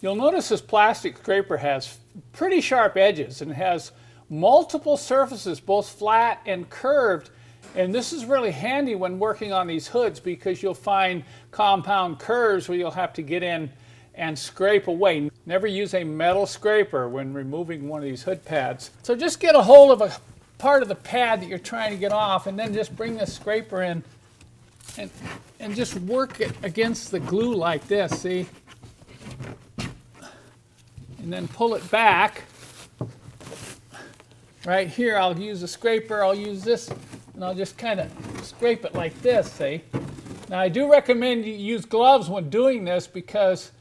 You'll notice this plastic scraper has pretty sharp edges and has multiple surfaces, both flat and curved. And this is really handy when working on these hoods because you'll find compound curves where you'll have to get in and scrape away. Never use a metal scraper when removing one of these hood pads. So just get a hold of a part of the pad that you're trying to get off and then just bring the scraper in and just work it against the glue like this, see? And then pull it back. Right here I'll use a scraper, I'll use this, and I'll just kind of scrape it like this, see? Now I do recommend you use gloves when doing this because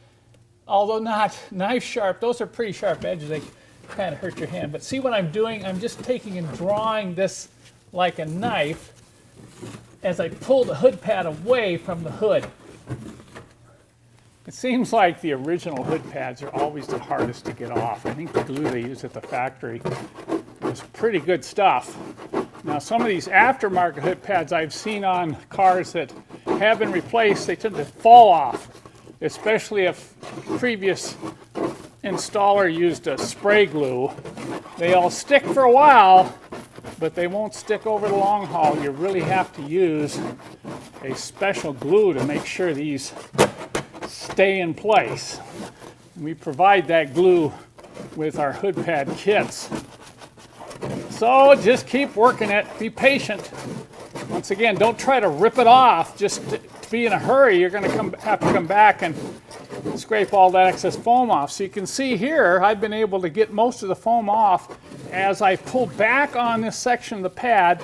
although not knife sharp, those are pretty sharp edges, they kind of hurt your hand. But see what I'm doing? I'm just taking and drawing this like a knife as I pull the hood pad away from the hood. It seems like the original hood pads are always the hardest to get off. I think the glue they use at the factory is pretty good stuff. Now some of these aftermarket hood pads I've seen on cars that have been replaced, they tend to fall off, especially if previous installer used a spray glue. They'll stick for a while, but they won't stick over the long haul. You really have to use a special glue to make sure these stay in place. And we provide that glue with our hood pad kits. So just keep working it, be patient. Once again, don't try to rip it off, just be in a hurry. You're going to have to come back and scrape all that excess foam off. So you can see here, I've been able to get most of the foam off as I pull back on this section of the pad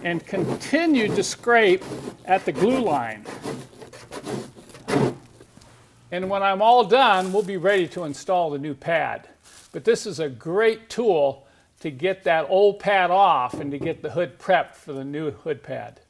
and continue to scrape at the glue line. And when I'm all done, we'll be ready to install the new pad. But this is a great tool to get that old pad off and to get the hood prepped for the new hood pad.